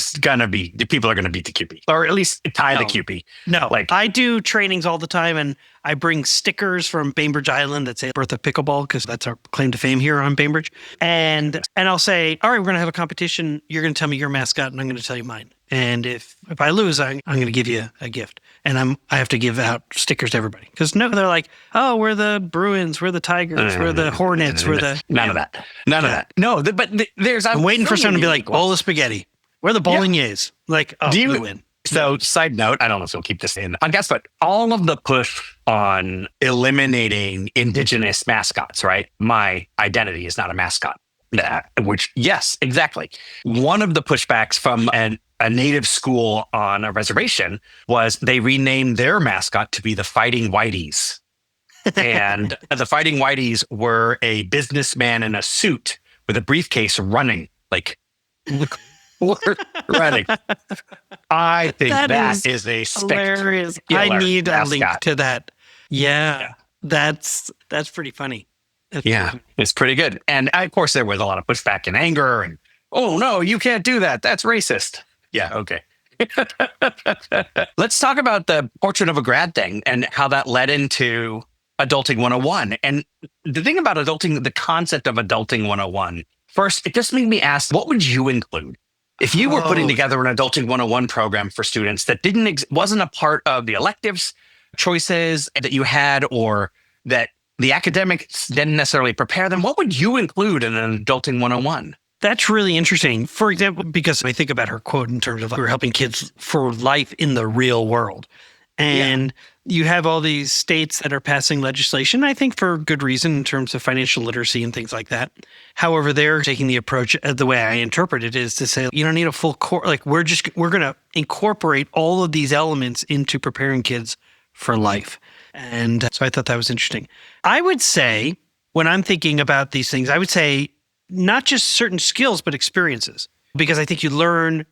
people are going to beat the Cupid or at least tie the Cupid. No, I do trainings all the time and I bring stickers from Bainbridge Island that say Birth of Pickleball because that's our claim to fame here on Bainbridge. And I'll say, all right, we're going to have a competition. You're going to tell me your mascot and I'm going to tell you mine. And if I lose, I'm going to give you a gift. And I have to give out stickers to everybody. Because they're like, oh, we're the Bruins, we're the Tigers, we're the Hornets, we're the... None of that. I'm waiting for someone to be like, bowl of spaghetti. We're the bolognese. Like, oh, we win. So side note, I don't know if you'll keep this in on guess, but all of the push on eliminating indigenous mascots, right? My identity is not a mascot. Which, yes, exactly. One of the pushbacks from a native school on a reservation was they renamed their mascot to be the Fighting Whiteys. And the Fighting Whiteys were a businessman in a suit with a briefcase running, like running. I think that is a hilarious. I need a link to that. Yeah. That's pretty funny. It's pretty good. And of course, there was a lot of pushback and anger and, oh, no, you can't do that. That's racist. Yeah, okay. Let's talk about the Portrait of a Grad thing and how that led into Adulting 101. And the thing about adulting, the concept of Adulting 101, first, it just made me ask, what would you include? If you were putting together an Adulting 101 program for students that wasn't a part of the electives choices that you had or that the academics didn't necessarily prepare them, what would you include in an Adulting 101? That's really interesting. For example, because I think about her quote in terms of we're helping kids for life in the real world. And you have all these states that are passing legislation, I think for good reason in terms of financial literacy and things like that. However, they're taking the approach, the way I interpret it is to say, you don't need a full course. Like we're going to incorporate all of these elements into preparing kids for life. And so I thought that was interesting. I would say when I'm thinking about these things, I would say not just certain skills, but experiences, because I think you learn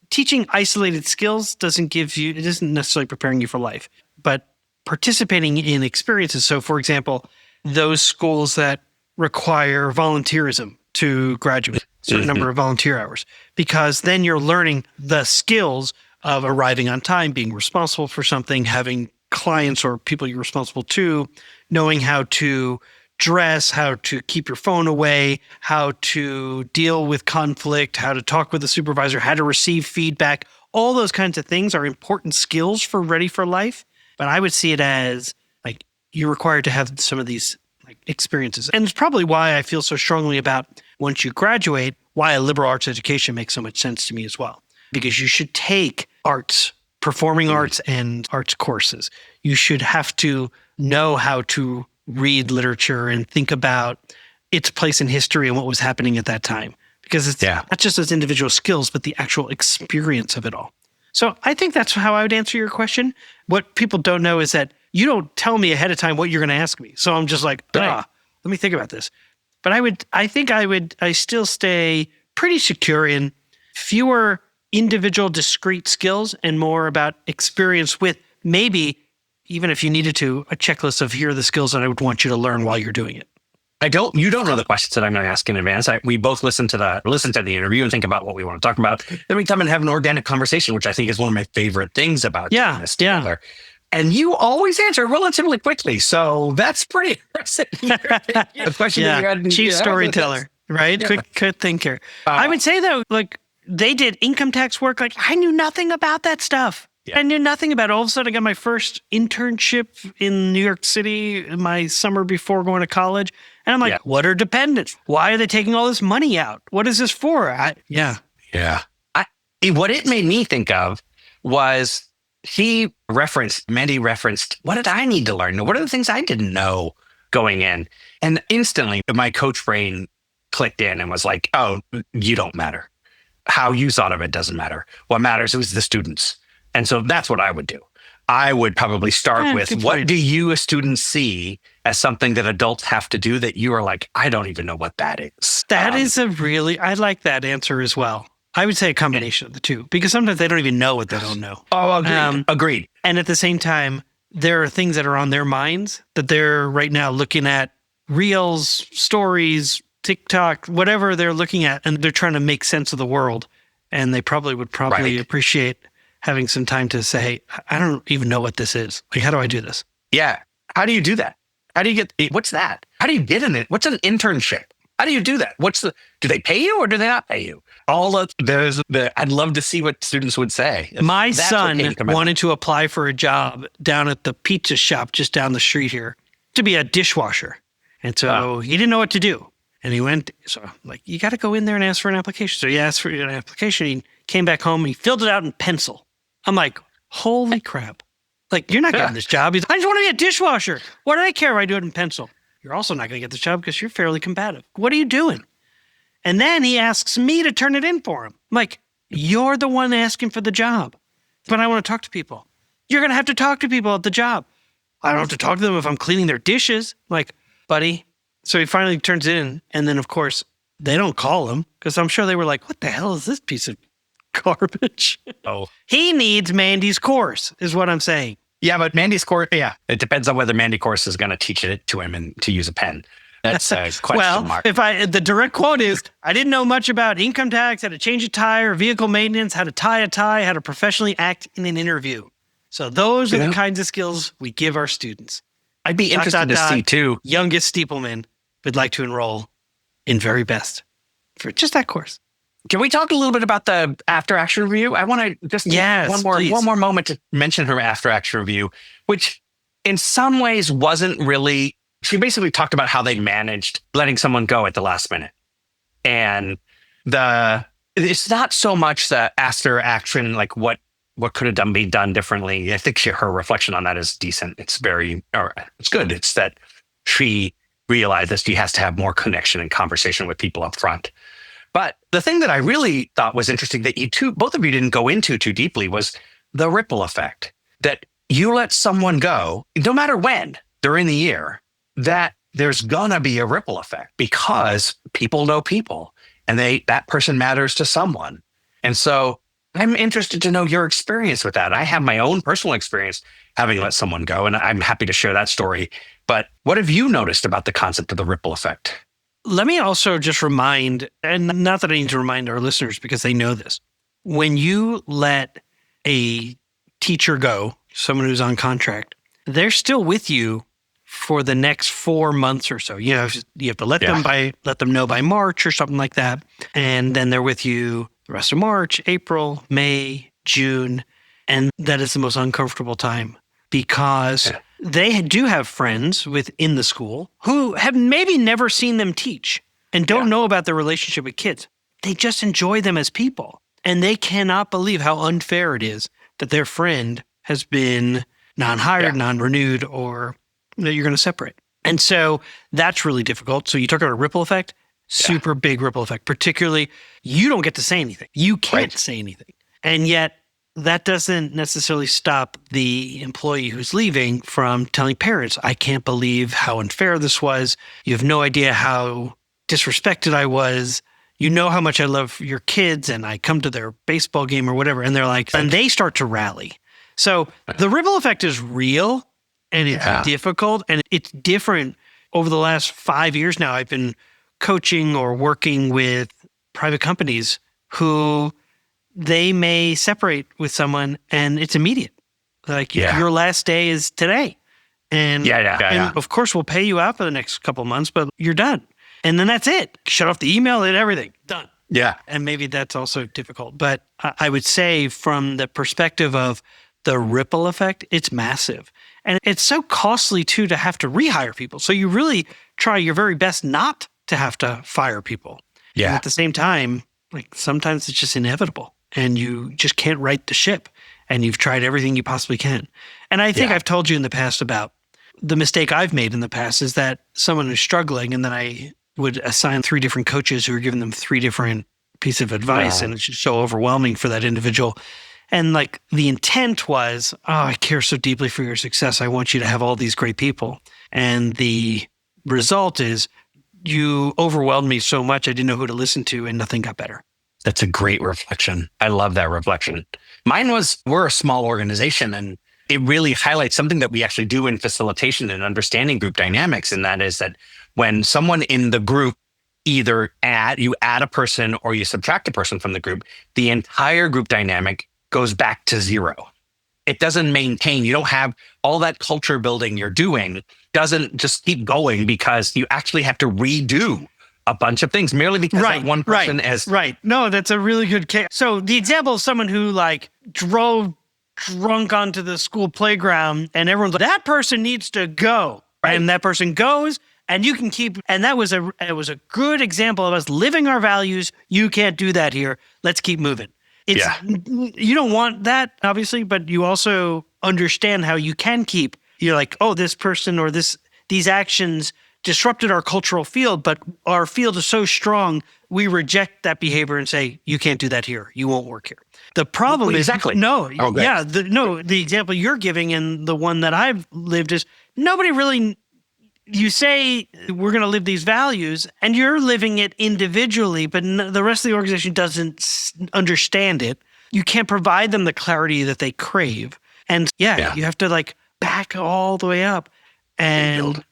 teaching isolated skills it isn't necessarily preparing you for life, but participating in experiences. So for example, those schools that require volunteerism to graduate, certain number of volunteer hours, because then you're learning the skills of arriving on time, being responsible for something, having clients or people you're responsible to, knowing how to dress, how to keep your phone away, how to deal with conflict, how to talk with the supervisor, how to receive feedback. All those kinds of things are important skills for ready for life. But I would see it as like you're required to have some of these like experiences. And it's probably why I feel so strongly about once you graduate, why a liberal arts education makes so much sense to me as well. Because you should take arts, performing arts and arts courses. You should have to know how to read literature and think about its place in history and what was happening at that time. Because it's not just those individual skills, but the actual experience of it all. So I think that's how I would answer your question. What people don't know is that you don't tell me ahead of time what you're going to ask me. So I'm just like, let me think about this. But I still stay pretty secure in fewer individual discrete skills and more about experience with maybe even if you needed to, a checklist of here are the skills that I would want you to learn while you're doing it. You don't know the questions that I'm going to ask in advance. We both listen to the interview and think about what we want to talk about. Then we come and have an organic conversation, which I think is one of my favorite things about doing this together. And you always answer relatively quickly. So that's pretty impressive. The question that you had, chief storyteller, right? Quick thinker. I would say though, like they did income tax work. Like I knew nothing about that stuff. Yeah. I knew nothing about it. All of a sudden I got my first internship in New York City my summer before going to college. And I'm like, what are dependents? Why are they taking all this money out? What is this for? What it made me think of was Mandy referenced, what did I need to learn? What are the things I didn't know going in? And instantly my coach brain clicked in and was like, oh, you don't matter. How you thought of it doesn't matter. What matters is the students. And so that's what I would do. I would probably start with, what do you as students see as something that adults have to do that you are like, I don't even know what that is? That is I like that answer as well. I would say a combination of the two, because sometimes they don't even know what they don't know. Oh, agreed. And at the same time, there are things that are on their minds that they're right now looking at, reels, stories, TikTok, whatever they're looking at, and they're trying to make sense of the world. And they probably would appreciate having some time to say, hey, I don't even know what this is. Like, how do I do this? Yeah. How do you do that? How do you what's that? How do you get in it? What's an internship? How do you do that? Do they pay you or do they not pay you? I'd love to see what students would say. My son wanted to apply for a job down at the pizza shop just down the street here to be a dishwasher. And so he didn't know what to do. And he went, so I'm like, you got to go in there and ask for an application. So he asked for an application. He came back home and he filled it out in pencil. I'm like, holy crap. Like, you're not getting this job. He's like, I just want to be a dishwasher. What do I care if I do it in pencil? You're also not going to get this job because you're fairly combative. What are you doing? And then he asks me to turn it in for him. I'm like, you're the one asking for the job. But I want to talk to people. You're going to have to talk to people at the job. I don't have to talk to them if I'm cleaning their dishes. I'm like, buddy. So he finally turns it in. And then, of course, they don't call him because I'm sure they were like, what the hell is this piece of garbage? Oh, he needs Mandy's course is what I'm saying. Yeah, but Mandy's course, it depends on whether Mandy course is going to teach it to him and to use a pen. That's a question mark. The direct quote is, I didn't know much about income tax, how to change a tire, vehicle maintenance, how to tie a tie, how to professionally act in an interview. So those are the kinds of skills we give our students. I'd be interested to see too. Youngest Steepleman would like to enroll in Veribest for just that course. Can we talk a little bit about the after action review? I want to just one more moment to mention her after action review, which in some ways wasn't really. She basically talked about how they managed letting someone go at the last minute, and it's not so much the after action, like what could have been done differently. I think her reflection on that is decent. It's good. It's that she realized that she has to have more connection and conversation with people up front. But the thing that I really thought was interesting that both of you didn't go into too deeply was the ripple effect. That you let someone go, no matter when, during the year, that there's gonna be a ripple effect because people know people and that person matters to someone. And so I'm interested to know your experience with that. I have my own personal experience having let someone go, and I'm happy to share that story. But what have you noticed about the concept of the ripple effect? Let me also just remind, and not that I need to remind our listeners because they know this, when you let a teacher go, someone who's on contract, they're still with you for the next 4 months or so. You have to let them know by March or something like that. And then they're with you the rest of March, April, May, June. And that is the most uncomfortable time because they do have friends within the school who have maybe never seen them teach and don't know about their relationship with kids. They just enjoy them as people. And they cannot believe how unfair it is that their friend has been non-hired, non-renewed, or that you're going to separate. And so that's really difficult. So you talk about a ripple effect, super big ripple effect, particularly you don't get to say anything. You can't say anything. And yet that doesn't necessarily stop the employee who's leaving from telling parents, I can't believe how unfair this was. You have no idea how disrespected I was. You know how much I love your kids and I come to their baseball game or whatever. And they're like, and they start to rally. So the ripple effect is real. and it's difficult, and it's different. Over the last 5 years now, I've been coaching or working with private companies who they may separate with someone and it's immediate. Like your last day is today. And, and of course, we'll pay you out for the next couple of months, but you're done. And then that's it. Shut off the email and everything. Done. Yeah. And maybe that's also difficult. But I would say from the perspective of the ripple effect, it's massive. And it's so costly, too, to have to rehire people. So you really try your very best not to have to fire people. Yeah. And at the same time, like sometimes it's just inevitable and you just can't right the ship and you've tried everything you possibly can. And I think I've told you in the past about the mistake I've made in the past is that someone who's struggling and then I would assign 3 different coaches who are giving them 3 different pieces of advice and it's just so overwhelming for that individual. And like the intent was, I care so deeply for your success. I want you to have all these great people. And the result is you overwhelmed me so much I didn't know who to listen to and nothing got better. That's a great reflection. I love that reflection. Mine was, we're a small organization and it really highlights something that we actually do in facilitation and understanding group dynamics. And that is that when someone in the group either you add a person or you subtract a person from the group, the entire group dynamic goes back to 0. It doesn't maintain. You don't have all that culture building you're doing doesn't just keep going because you actually have to redo a bunch of things merely because that one person Right. No, that's a really good case. So the example of someone who like drove drunk onto the school playground and everyone's like, that person needs to go. Right. And that person goes and you can keep, and it was a good example of us living our values. You can't do that here. Let's keep moving. You don't want that, obviously, but you also understand how you can keep, you're like, oh, this person or these actions disrupted our cultural field, but our field is so strong, we reject that behavior and say, you can't do that here. You won't work here. The problem is, the example you're giving and the one that I've lived is nobody really, you say we're going to live these values and you're living it individually, but the rest of the organization doesn't understand it. You can't provide them the clarity that they crave. And you have to like back all the way up and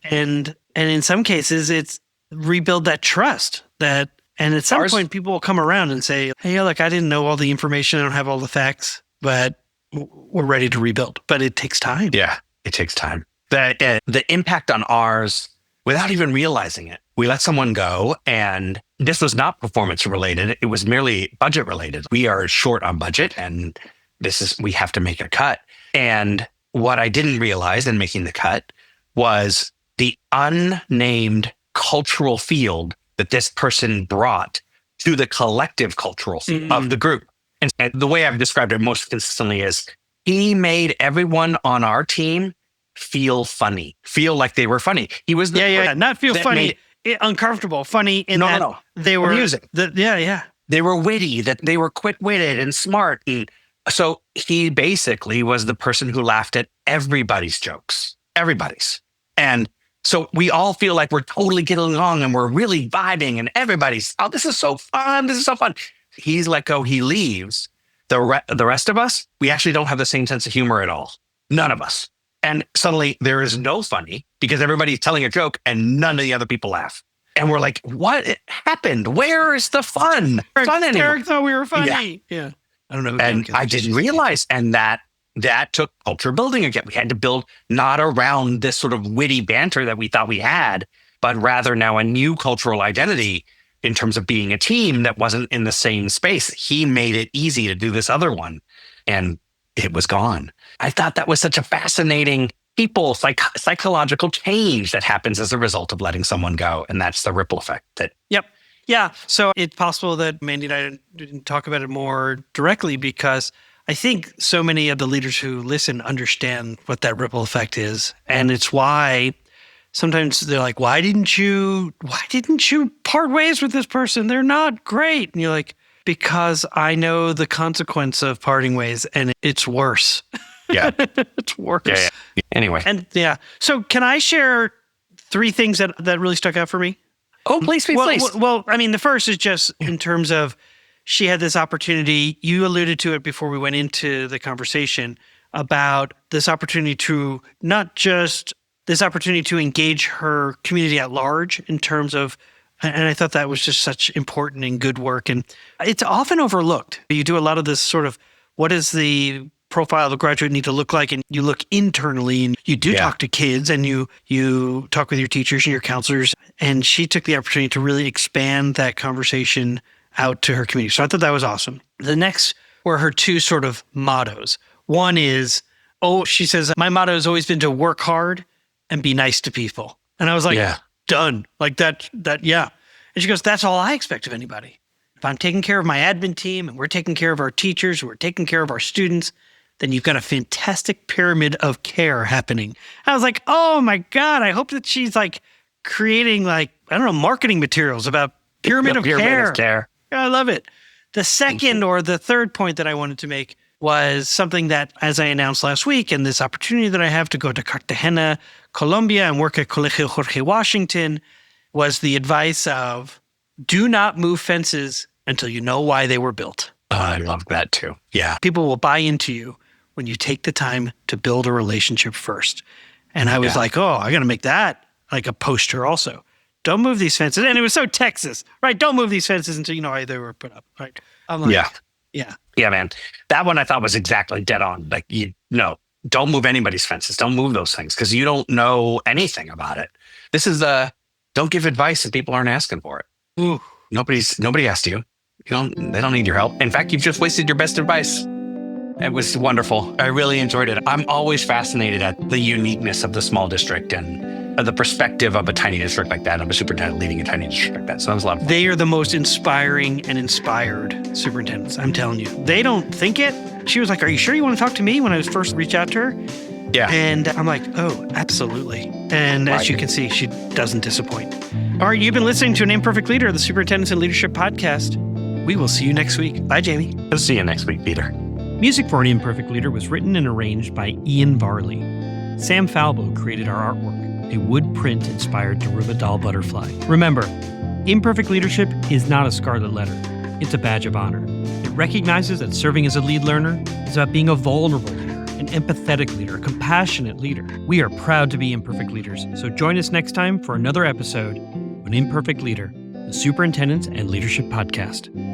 in some cases it's rebuild that trust and at some point people will come around and say, hey, look, I didn't know all the information. I don't have all the facts, but we're ready to rebuild. But it takes time. Yeah, it takes time. The impact on ours, without even realizing it, we let someone go and this was not performance related. It was merely budget related. We are short on budget and we have to make a cut. And what I didn't realize in making the cut was the unnamed cultural field that this person brought to the collective cultural field of the group. And the way I've described it most consistently is he made everyone on our team feel funny, feel like they were funny. He was not feel funny, uncomfortable, funny in they were music. They were witty, that they were quick-witted and smart. And so he basically was the person who laughed at everybody's jokes, everybody's. And so we all feel like we're totally getting along and we're really vibing and everybody's, oh, this is so fun. This is so fun. He's let go. He leaves. The rest of us, we actually don't have the same sense of humor at all. None of us. And suddenly there is no funny because everybody's telling a joke and none of the other people laugh. And we're like, what happened? Where is the fun? Derek thought we were funny. Yeah. I don't know. And I didn't realize. And that took culture building again. We had to build not around this sort of witty banter that we thought we had, but rather now a new cultural identity in terms of being a team that wasn't in the same space. He made it easy to do this other one and it was gone. I thought that was such a fascinating psychological change that happens as a result of letting someone go. And that's the ripple effect. Yep. Yeah. So it's possible that Mandy and I didn't talk about it more directly because I think so many of the leaders who listen understand what that ripple effect is. And it's why sometimes they're like, why didn't you part ways with this person? They're not great. And you're like, because I know the consequence of parting ways and it's worse. Yeah. It's worse. Yeah. Anyway. And so can I share 3 things that really stuck out for me? Oh, please. Well, I mean, the first is just in terms of she had this opportunity. You alluded to it before we went into the conversation about this opportunity to not just this opportunity to engage her community at large in terms of, and I thought that was just such important and good work. And it's often overlooked. You do a lot of this sort of, what does the profile of a graduate need to look like? And you look internally and you do talk to kids and you talk with your teachers and your counselors. And she took the opportunity to really expand that conversation out to her community. So I thought that was awesome. The next were her two sort of mottos. One is, she says, my motto has always been to work hard and be nice to people. And I was like, done. Like that. And she goes, that's all I expect of anybody. If I'm taking care of my admin team and we're taking care of our teachers, we're taking care of our students, then you've got a fantastic pyramid of care happening. I was like, oh my God, I hope that she's like creating marketing materials about pyramid of care. I love it. The second or the third point that I wanted to make was something that, as I announced last week, and this opportunity that I have to go to Cartagena, Colombia, and work at Colegio Jorge Washington, was the advice of do not move fences until you know why they were built. Oh, I love that too. Yeah. People will buy into you when you take the time to build a relationship first. And I was like, I got to make that like a poster also. Don't move these fences. And it was so Texas, right? Don't move these fences until you know why they were put up, right? I'm like, Yeah, man. That one I thought was exactly dead on. Like, don't move anybody's fences. Don't move those things because you don't know anything about it. This is don't give advice if people aren't asking for it. Ooh. Nobody asked you. They don't need your help. In fact, you've just wasted your best advice. It was wonderful. I really enjoyed it. I'm always fascinated at the uniqueness of the small district and the perspective of a tiny district like that, of a superintendent leading a tiny district like that. So that was a lot of fun. They are the most inspiring and inspired superintendents, I'm telling you. They don't think it. She was like, are you sure you want to talk to me when I was first reached out to her? Yeah. And I'm like, oh, absolutely. And as you can see, she doesn't disappoint. All right, you've been listening to An Imperfect Leader, the Superintendents and Leadership Podcast. We will see you next week. Bye, Jamie. I'll see you next week, Peter. Music for An Imperfect Leader was written and arranged by Ian Varley. Sam Falbo created our artwork, a wood print inspired Daruba doll butterfly. Remember, imperfect leadership is not a scarlet letter. It's a badge of honor. It recognizes that serving as a lead learner is about being a vulnerable leader, an empathetic leader, a compassionate leader. We are proud to be imperfect leaders, so join us next time for another episode of An Imperfect Leader, the Superintendents and Leadership Podcast.